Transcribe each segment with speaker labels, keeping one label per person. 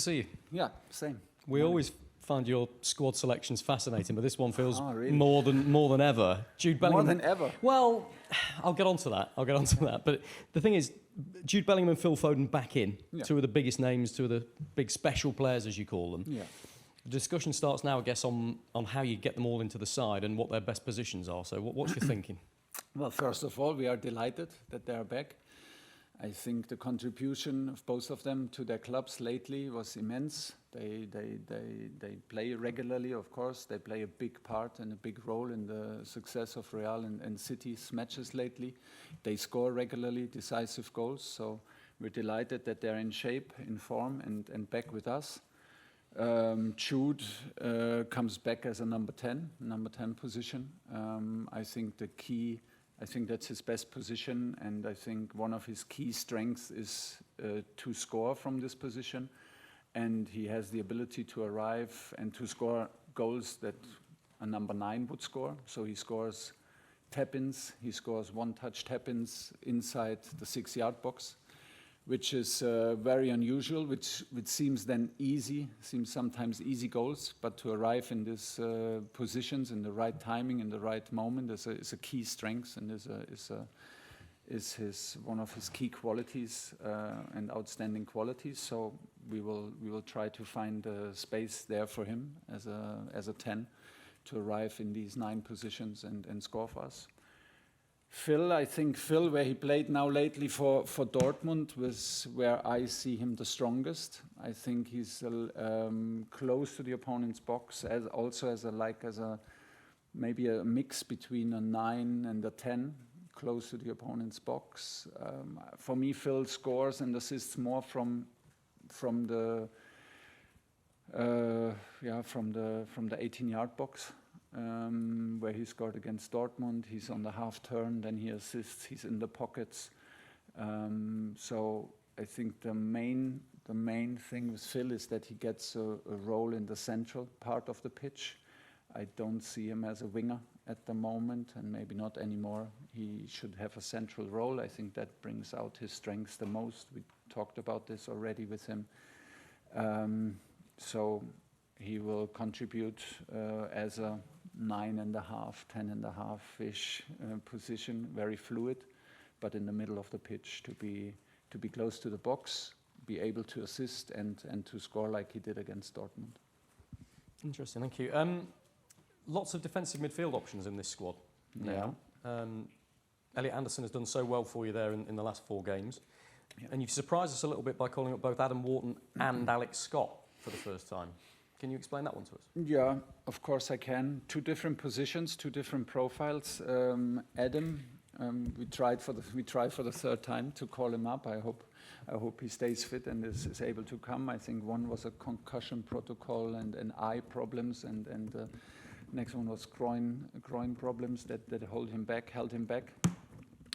Speaker 1: see you.
Speaker 2: Yeah, same.
Speaker 1: We always find your squad selections fascinating, but this one feels
Speaker 2: really?
Speaker 1: more than ever. Jude Bellingham.
Speaker 2: More than ever?
Speaker 1: Well, I'll get onto that. But the thing is, Jude Bellingham and Phil Foden back in, two of the biggest names, two of the big special players, as you call them.
Speaker 2: Yeah.
Speaker 1: The discussion starts now, I guess, on how you get them all into the side and what their best positions are. So what's your thinking?
Speaker 2: Well, first of all, we are delighted that they are back. I think the contribution of both of them to their clubs lately was immense. They play regularly, of course. They play a big part and a big role in the success of Real and City's matches lately. They score regularly decisive goals, so we're delighted that they're in shape, in form, and back with us. Jude comes back as a number 10 position. I think that's his best position, and I think one of his key strengths is to score from this position, and he has the ability to arrive and to score goals that a number 9 would score. So he scores tap-ins, he scores one-touch tap-ins inside the 6-yard box, which is very unusual, which seems then easy, seems sometimes easy goals, but to arrive in these positions in the right timing, in the right moment, is a key strength and is one of his key qualities and outstanding qualities. So we will try to find a space there for him as a 10 to arrive in these 9 positions and score for us. I think Phil, where he played now lately for Dortmund, was where I see him the strongest. I think he's close to the opponent's box, as maybe a mix between a 9 and a 10, close to the opponent's box. For me, Phil scores and assists more from the 18-yard box. Where he scored against Dortmund, he's on the half turn, then he assists, he's in the pockets. So I think the main thing with Phil is that he gets a role in the central part of the pitch. I don't see him as a winger at the moment, and maybe not anymore. He should have a central role. I think that brings out his strengths the most. We talked about this already with him. So he will contribute as a 9.5, 10.5-ish position, very fluid, but in the middle of the pitch to be close to the box, be able to assist and to score like he did against Dortmund.
Speaker 1: Interesting, thank you. Lots of defensive midfield options in this squad now.
Speaker 2: Yeah.
Speaker 1: Elliot Anderson has done so well for you there in the last 4 games. Yeah. And you've surprised us a little bit by calling up both Adam Wharton and Alex Scott for the first time. Can you explain that one to us? Yeah,
Speaker 2: of course I can. 2 different positions, 2 different profiles. Adam, we tried for the 3rd time to call him up. I hope he stays fit and is able to come. I think one was a concussion protocol and eye problems, and the next one was groin problems that held him back.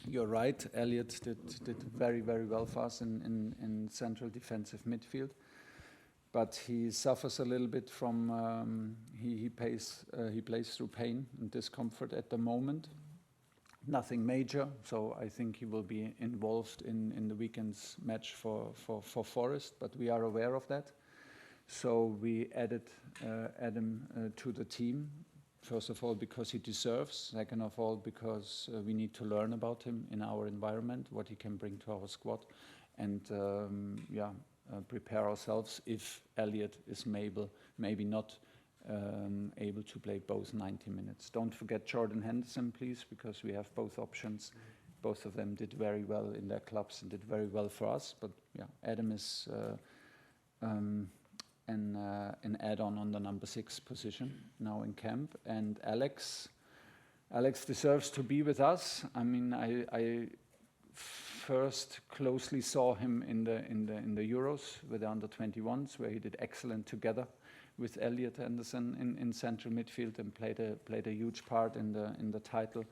Speaker 2: You're right. Elliot did very, very well for us in central defensive midfield. But he suffers a little bit from he plays through pain and discomfort at the moment. Nothing major, so I think he will be involved in the weekend's match for Forest. But we are aware of that, so we added Adam to the team. First of all, because he deserves. Second of all, because we need to learn about him in our environment, what he can bring to our squad, and prepare ourselves if Elliot is maybe not able to play both 90 minutes. Don't forget Jordan Henderson, please, because we have both options. Both of them did very well in their clubs and did very well for us. But yeah, Adam is an add-on on the number 6 position now in camp, and Alex deserves to be with us. I mean, I first closely saw him in the Euros with the under-21s, where he did excellent together with Elliot Anderson in central midfield and played a huge part in the title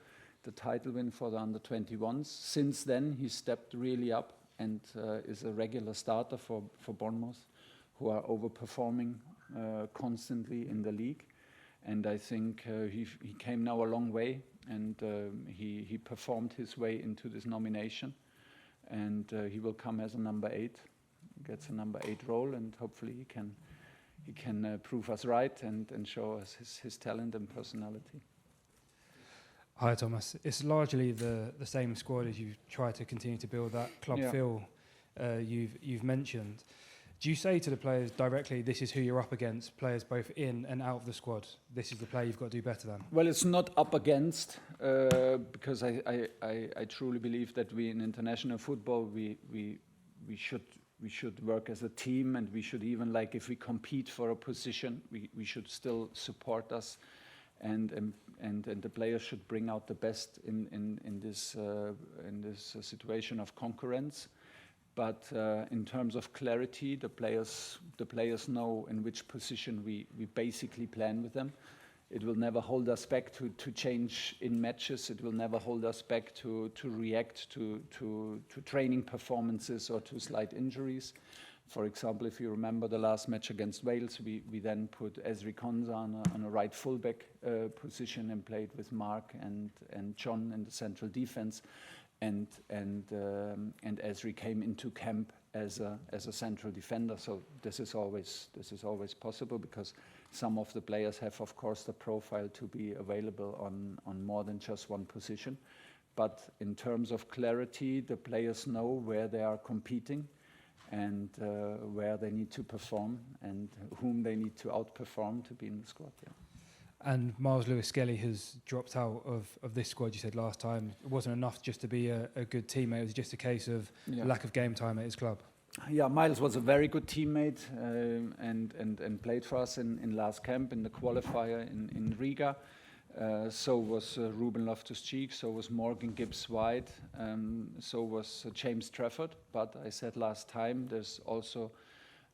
Speaker 2: win for the under-21s. Since then, he stepped really up and is a regular starter for Bournemouth, who are overperforming constantly in the league. And I think he came now a long way, and he performed his way into this nomination. And he will come as a number 8, gets a number 8 role, and hopefully he can prove us right and show us his talent and personality.
Speaker 3: Hi Thomas, it's largely the same squad as you try to continue to build that club feel you've mentioned. Do you say to the players directly, this is who you're up against, players both in and out of the squad, this is the player you've got to do better than?
Speaker 2: Well, it's not up against, because I truly believe that we in international football, we should work as a team, and we should even, like, if we compete for a position, we should still support us, and the players should bring out the best in this situation of concurrence. But in terms of clarity, the players know in which position we basically plan with them. It will never hold us back to change in matches. It will never hold us back to react to training performances or to slight injuries. For example, if you remember the last match against Wales, we then put Quansah on a right fullback position and played with Mark and John in the central defense. And Ezri came into camp as a central defender. So this is always possible, because some of the players have, of course, the profile to be available on more than just one position. But in terms of clarity, the players know where they are competing and where they need to perform and whom they need to outperform to be in the squad. Yeah.
Speaker 3: And Myles Lewis-Skelly has dropped out of this squad, you said last time. It wasn't enough just to be a good teammate. It was just a case of lack of game time at his club.
Speaker 2: Yeah, Myles was a very good teammate and played for us in last camp in the qualifier in Riga. So was Rube Loftus-Cheek, so was Morgan Gibbs-White, so was James Trafford. But I said last time, there's also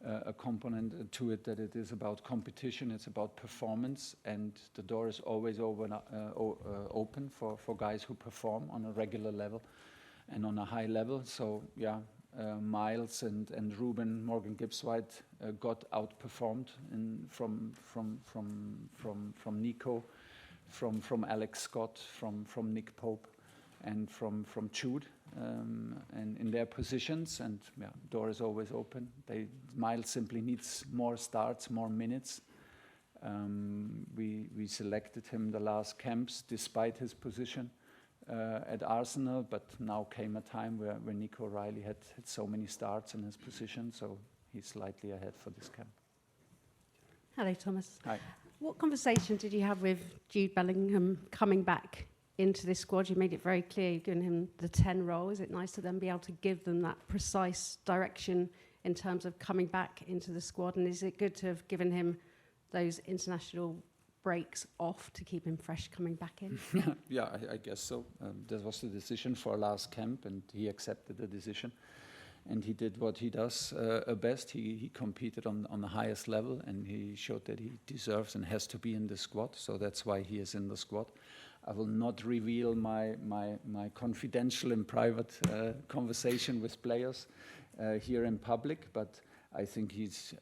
Speaker 2: a component to it that it is about competition, it's about performance, and the door is always open for guys who perform on a regular level and on a high level. So yeah, Myles and Ruben, Morgan Gibbs-White got outperformed from Nico, from Alex Scott, from Nick Pope, and from Jude, and in their positions, and door is always open. Myles simply needs more starts, more minutes. We selected him the last camps despite his position at Arsenal, but now came a time where Nico Reilly had so many starts in his position, so he's slightly ahead for this camp.
Speaker 4: Hello, Thomas.
Speaker 2: Hi.
Speaker 4: What conversation did you have with Jude Bellingham coming back into this squad? You made it very clear you've given him the 10 role. Is it nice to then be able to give them that precise direction in terms of coming back into the squad? And is it good to have given him those international breaks off to keep him fresh coming back in?
Speaker 2: Yeah, I guess so. That was the decision for last camp, and he accepted the decision. And he did what he does best. He competed on the highest level, and he showed that he deserves and has to be in the squad. So that's why he is in the squad. I will not reveal my confidential and private conversation with players here in public, but I think it's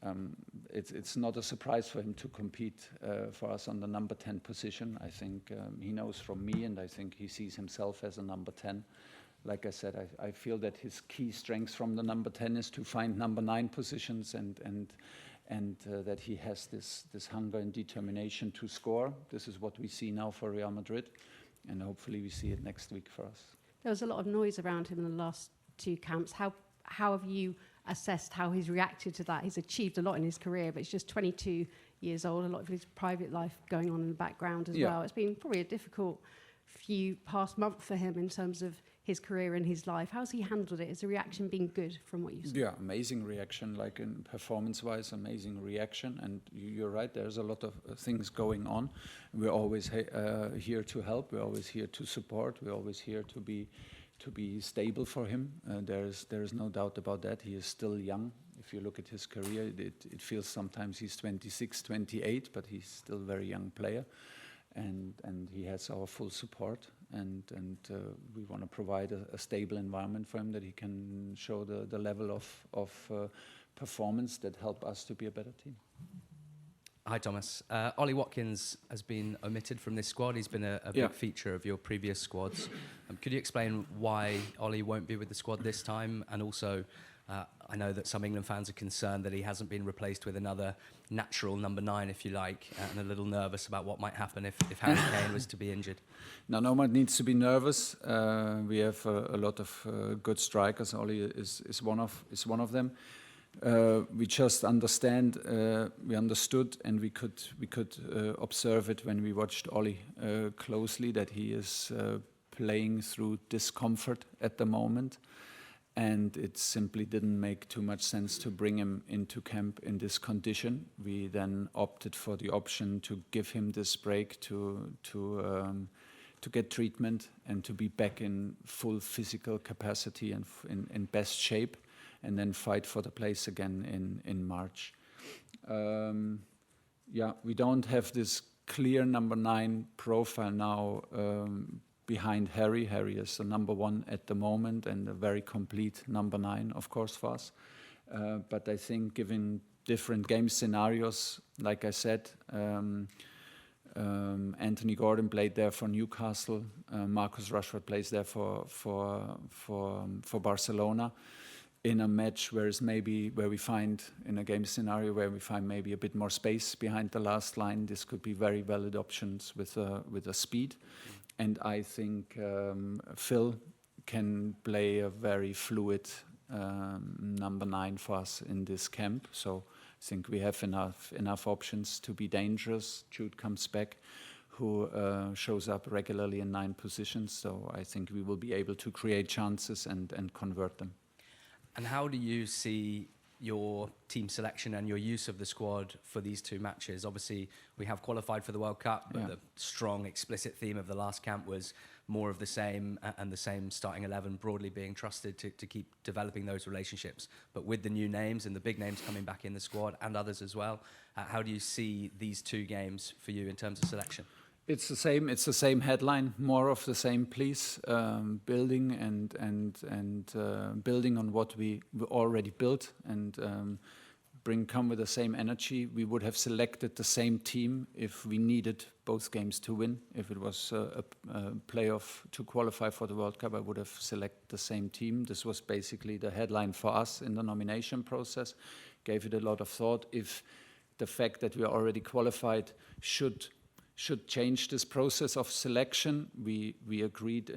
Speaker 2: not a surprise for him to compete for us on the number 10 position. I think he knows from me, and I think he sees himself as a number 10. Like I said, I feel that his key strengths from the number 10 is to find number 9 positions, and that he has this hunger and determination to score. This is what we see now for Real Madrid, and hopefully we see it next week for us.
Speaker 4: There was a lot of noise around him in the last 2 camps. How have you assessed how he's reacted to that? He's achieved a lot in his career, but he's just 22 years old, a lot of his private life going on in the background as well. It's been probably a difficult few past month for him in terms of his career and his life. How's he handled it? Has the reaction been good from what you saw?
Speaker 2: Yeah, amazing reaction, like in performance-wise, amazing reaction. And you're right, there's a lot of things going on. We're always here to help. We're always here to support. We're always here to be stable for him. There is no doubt about that. He is still young. If you look at his career, it feels sometimes he's 26, 28, but he's still a very young player. And he has our full support, and we want to provide a stable environment for him that he can show the level of performance that help us to be a better team.
Speaker 5: Hi Thomas. Ollie Watkins has been omitted from this squad. He's been a big feature of your previous squads. Could you explain why Ollie won't be with the squad this time, and also I know that some England fans are concerned that he hasn't been replaced with another natural number 9, if you like, and a little nervous about what might happen if Harry Kane was to be injured.
Speaker 2: No one needs to be nervous. We have a lot of good strikers. Ollie is one of them. We just understood, and we could observe it when we watched Ollie closely, that he is playing through discomfort at the moment. And it simply didn't make too much sense to bring him into camp in this condition. We then opted for the option to give him this break to get treatment and to be back in full physical capacity and in best shape, and then fight for the place again in March. We don't have this clear number 9 profile now behind Harry. Harry is the number 1 at the moment and a very complete number 9, of course, for us. But I think given different game scenarios, like I said, Anthony Gordon played there for Newcastle. Marcus Rashford plays there for Barcelona. In a match where we find in a game scenario where we find maybe a bit more space behind the last line, this could be very valid options with a speed. And I think Phil can play a very fluid number 9 for us in this camp. So I think we have enough options to be dangerous. Jude comes back, who shows up regularly in 9 positions. So I think we will be able to create chances and convert them.
Speaker 5: And how do you see your team selection and your use of the squad for these 2 matches? Obviously, we have qualified for the World Cup, but the strong, explicit theme of the last camp was more of the same, and the same starting 11 broadly being trusted to keep developing those relationships. But with the new names and the big names coming back in the squad and others as well, how do you see these 2 games for you in terms of selection?
Speaker 2: It's the same. It's the same headline. More of the same, please. Building and building on what we already built, and come with the same energy. We would have selected the same team if we needed both games to win. If it was a playoff to qualify for the World Cup, I would have selected the same team. This was basically the headline for us in the nomination process. Gave it a lot of thought. If the fact that we are already qualified should change this process of selection, we agreed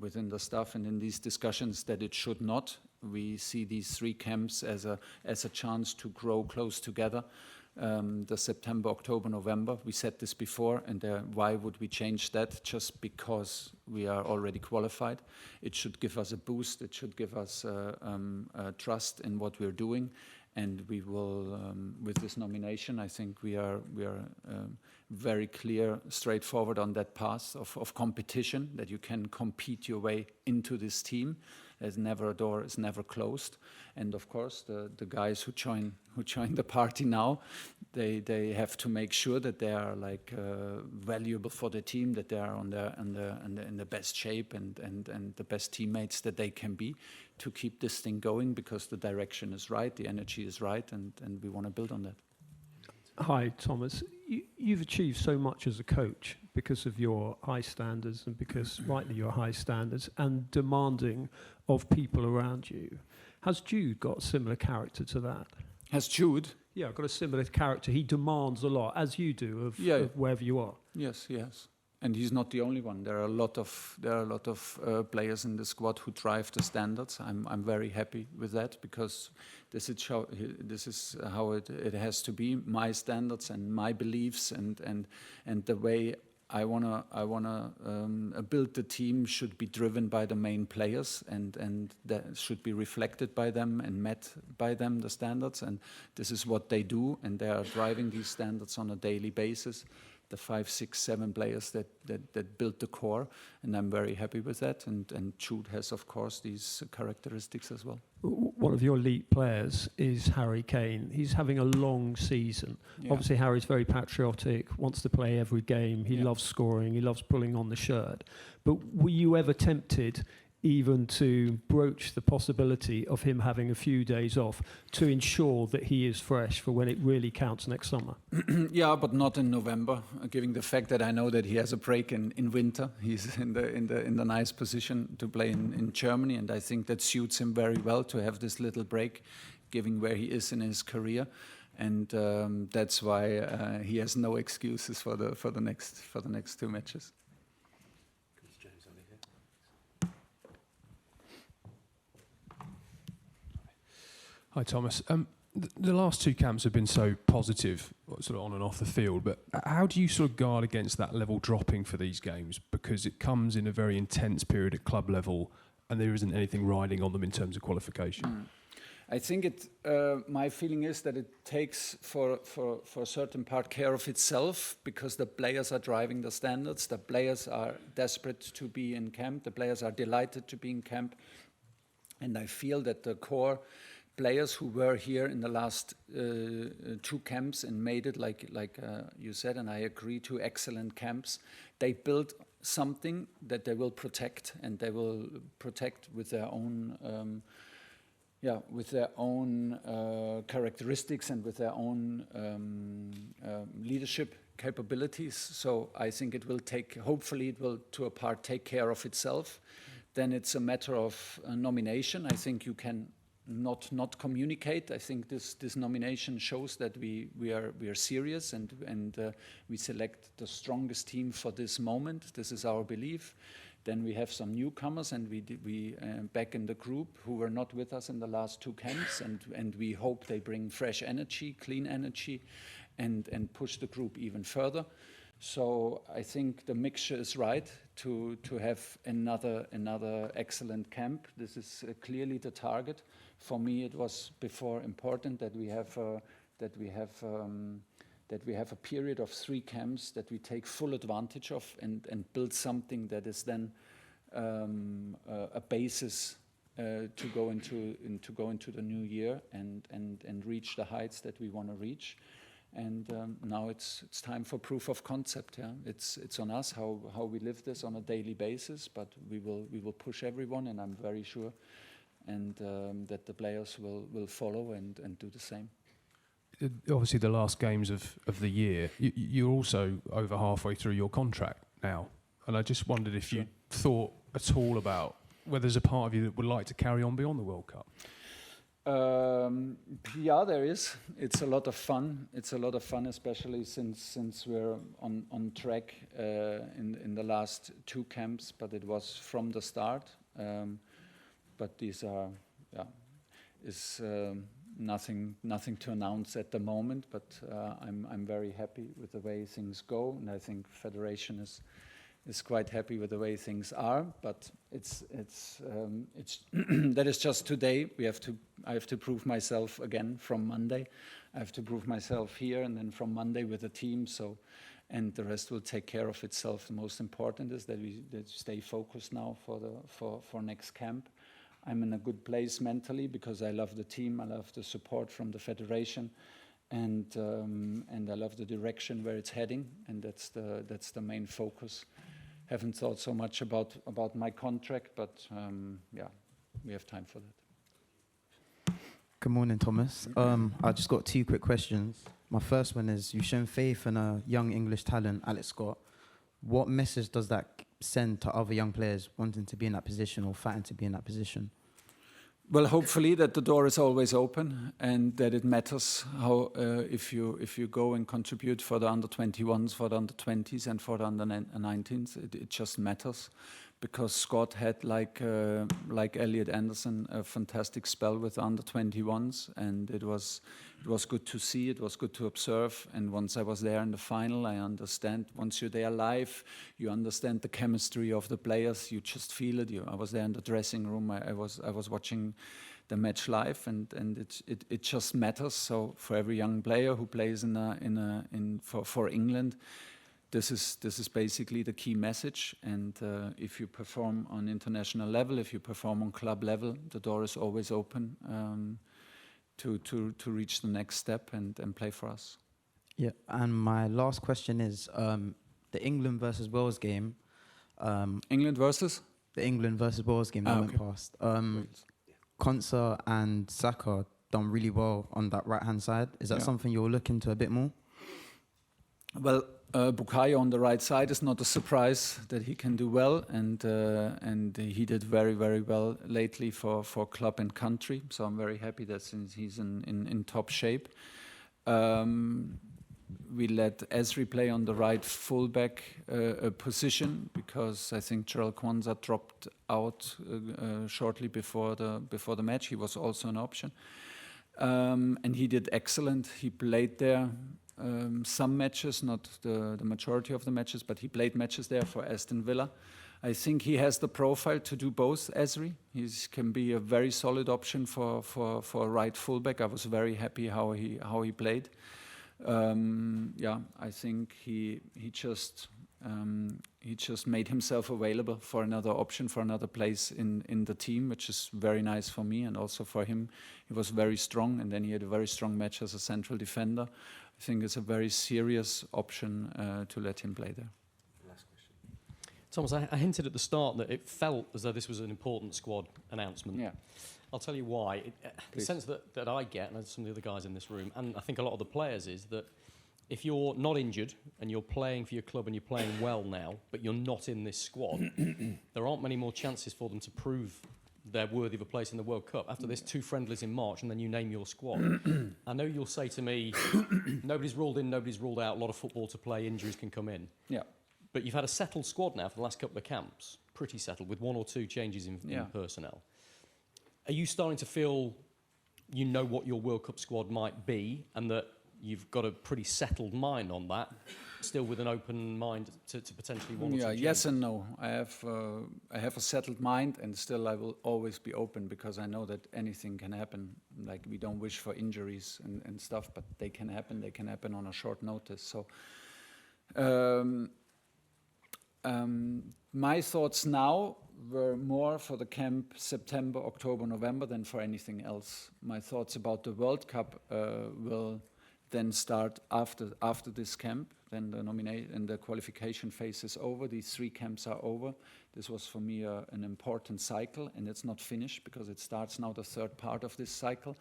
Speaker 2: within the staff and in these discussions that it should not. We see these 3 camps as a chance to grow close together. The September, October, November, we said this before, and why would we change that just because we are already qualified? It should give us a boost. It should give us trust in what we're doing. And we will, with this nomination, I think we are very clear, straightforward on that path of competition, that you can compete your way into this team. There's never a door is never closed. And of course, the guys who join the party now, they have to make sure that they are valuable for the team, that they are in the best shape and the best teammates that they can be, to keep this thing going, because the direction is right, the energy is right, and we want to build on that.
Speaker 6: Hi, Thomas. You've achieved so much as a coach because of your high standards, and because, rightly, your high standards and demanding of people around you. Has Jude got a similar character to that?
Speaker 2: Has Jude?
Speaker 6: Yeah, got a similar character. He demands a lot, as you do, of wherever you are.
Speaker 2: Yes, yes. And he's not the only one. There are a lot of players in the squad who drive the standards. I'm very happy with that, because this is how it has to be. My standards and my beliefs and the way I wanna build the team should be driven by the main players, and that should be reflected by them and met by them, the standards. And this is what they do, and they are driving these standards on a daily basis. The 5, 6, 7 players that built the core, and I'm very happy with that. And Jude has, of course, these characteristics as well.
Speaker 6: One of your elite players is Harry Kane. He's having a long season. Yeah. Obviously, Harry's very patriotic, wants to play every game. He loves scoring. He loves pulling on the shirt. But were you ever tempted even to broach the possibility of him having a few days off to ensure that he is fresh for when it really counts next summer?
Speaker 2: Yeah, but not in November. Given the fact that I know that he has a break in winter, he's in the nice position to play in Germany, and I think that suits him very well to have this little break, given where he is in his career, and that's why he has no excuses for the next two matches.
Speaker 7: Hi, Thomas. The last two camps have been so positive, sort of on and off the field, but how do you sort of guard against that level dropping for these games? Because it comes in a very intense period at club level, and there isn't anything riding on them in terms of qualification.
Speaker 2: I think my feeling is that it takes for a certain part care of itself, because the players are driving the standards, the players are desperate to be in camp, the players are delighted to be in camp, and I feel that the core players who were here in the last two camps and made it, like you said, and I agree, two excellent camps, they built something that they will protect, and they will protect with their own characteristics and with their own leadership capabilities. So I think it will hopefully it will to a part take care of itself. Then it's a matter of nomination. I think you can not communicate. I think this nomination shows that we are serious, and we select the strongest team for this moment. This is our belief. Then we have some newcomers, and we back in the group who were not with us in the last two camps, and we hope they bring fresh energy, clean energy, and push the group even further. So I think the mixture is right to have another excellent camp. This is clearly the target. For me, it was before important that we have a period of 3 camps that we take full advantage of and build something that is then a basis to go into the new year and reach the heights that we want to reach. And now it's time for proof of concept. Yeah, it's on us how we live this on a daily basis, but we will push everyone, and I'm very sure, and that the players will follow and do the same.
Speaker 7: Obviously, the last games of the year, you're also over halfway through your contract now, and I just wondered if you thought at all about whether there's a part of you that would like to carry on beyond the World Cup.
Speaker 2: Yeah, there is. It's a lot of fun. It's a lot of fun, especially since we're on track in the last 2 camps. But it was from the start. But these are, nothing to announce at the moment. But I'm very happy with the way things go, and I think Federation is quite happy with the way things are, but it's that is just today. I have to prove myself again from Monday. I have to prove myself here, and then from Monday with the team. So, and the rest will take care of itself. The most important is that we stay focused now for next camp. I'm in a good place mentally because I love the team. I love the support from the Federation. And I love the direction where it's heading, and that's the main focus. Haven't thought so much about my contract, but we have time for that.
Speaker 8: Good morning, Thomas. I just got 2 quick questions. My first one is, you've shown faith in a young English talent, Alex Scott. What message does that send to other young players wanting to be in that position or fighting to be in that position?
Speaker 2: Well, hopefully that the door is always open, and that it matters how if you go and contribute for the under-21s, for the under-20s, and for the under-19s. It just matters, because Scott had like Elliot Anderson a fantastic spell with the under-21s, and it was good to see. It was good to observe. And once I was there in the final, I understand. Once you're there live, you understand the chemistry of the players. You just feel it. I was there in the dressing room. I was watching the match live, and it just matters. So for every young player who plays for England, this is basically the key message. And if you perform on international level, if you perform on club level, the door is always open to reach the next step and play for us.
Speaker 8: Yeah, and my last question is the England versus Wales game.
Speaker 2: England versus?
Speaker 8: the England versus Wales game that went past. Quansah and Saka done really well on that right-hand side. Is that something you'll look into a bit more?
Speaker 2: Well, Bukayo on the right side is not a surprise that he can do well, and he did very, very well lately for club and country. So I'm very happy that since he's in top shape. We let Ezri play on the right fullback position because I think Gerald Quansah dropped out shortly before the match. He was also an option, and he did excellent. He played there some matches, not the majority of the matches, but he played matches there for Aston Villa. I think he has the profile to do both. Ezri, he can be a very solid option for a right fullback. I was very happy how he played. I think he just made himself available for another option, for another place in the team, which is very nice for me and also for him. He was very strong, and then he had a very strong match as a central defender. I think it's a very serious option to let him play there.
Speaker 1: Last question. Thomas, I hinted at the start that it felt as though this was an important squad announcement.
Speaker 2: Yeah.
Speaker 1: I'll tell you why. The sense that I get, and some of the other guys in this room, and I think a lot of the players, is that if you're not injured and you're playing for your club and you're playing well now, but you're not in this squad, there aren't many more chances for them to prove they're worthy of a place in the World Cup. After this, 2 friendlies in March, and then you name your squad. I know you'll say to me, nobody's ruled in, nobody's ruled out, a lot of football to play, injuries can come in.
Speaker 2: Yeah.
Speaker 1: But you've had a settled squad now for the last couple of camps, pretty settled, with 1 or 2 changes in personnel. Are you starting to feel you know what your World Cup squad might be, and that you've got a pretty settled mind on that, still with an open mind to potentially 1 or 2 changes?
Speaker 2: Yes and no. I have a settled mind, and still I will always be open because I know that anything can happen. Like, we don't wish for injuries and stuff, but they can happen. They can happen on a short notice. So my thoughts now were more for the camp September, October, November than for anything else. My thoughts about the World Cup will then start after this camp. Then the qualification phase is over. These 3 camps are over. This was for me an important cycle, and it's not finished because it starts now the 3rd part of this cycle.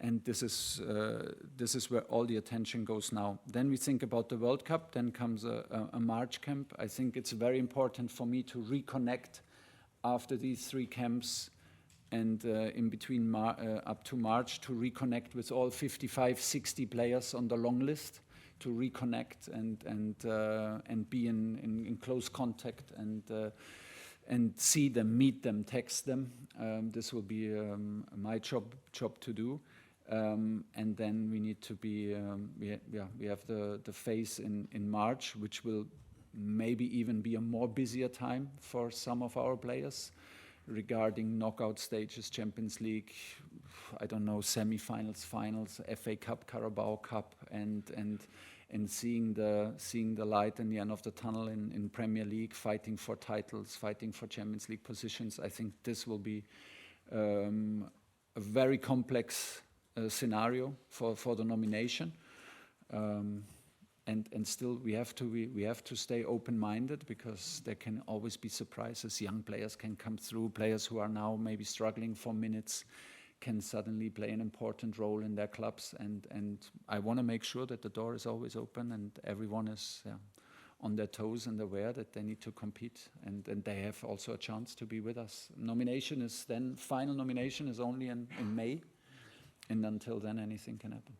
Speaker 2: And this is where all the attention goes now. Then we think about the World Cup. Then comes a March camp. I think it's very important for me to reconnect after these 3 camps and in between up to March, to reconnect with all 55, 60 players on the long list, to reconnect and be in close contact and see them, meet them, text them. This will be my job to do. And then we need to be, we have the phase in March, which will maybe even be a more busier time for some of our players regarding knockout stages, Champions League, I don't know, semi-finals, finals, FA Cup, Carabao Cup, and seeing the light in the end of the tunnel in Premier League, fighting for titles, fighting for Champions League positions. I think this will be a very complex scenario for the nomination. And still we have to stay open-minded because there can always be surprises. Young players can come through. Players who are now maybe struggling for minutes can suddenly play an important role in their clubs. And I want to make sure that the door is always open and everyone is on their toes and aware that they need to compete and they have also a chance to be with us. Final nomination is only in May, and until then anything can happen.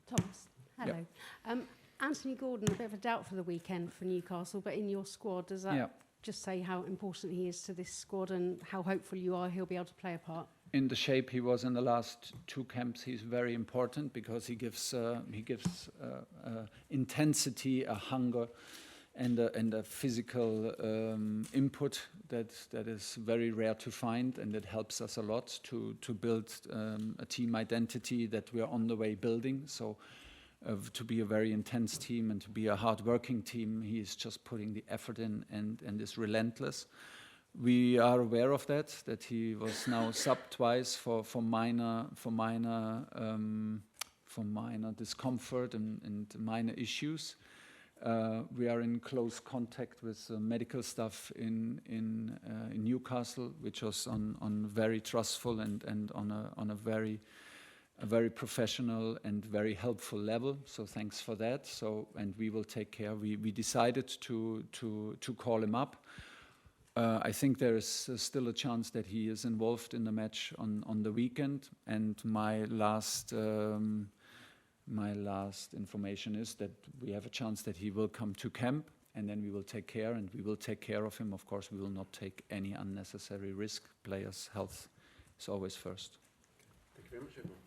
Speaker 4: Thomas. Hello. Yep. Anthony Gordon, a bit of a doubt for the weekend for Newcastle, but in your squad, does that just say how important he is to this squad and how hopeful you are he'll be able to play a part? In the shape he was in the last 2 camps, he's very important because he gives intensity, a hunger, and a physical input that is very rare to find, and it helps us a lot to build a team identity that we're on the way building. So. To be a very intense team and to be a hard-working team, he is just putting the effort in and is relentless. We are aware of that he was now subbed twice for minor discomfort and minor issues.
Speaker 2: We are in close contact with medical staff in Newcastle, which was on very trustful and on a very professional and very helpful level. So thanks for that. So, and we will take care. We decided to call him up. I think there is still a chance that he is involved in the match on the weekend. And my last information is that we have a chance that he will come to camp, and then we will take care, and we will take care of him. Of course, we will not take any unnecessary risk. Players' health is always first.
Speaker 9: Thank you very much, everyone.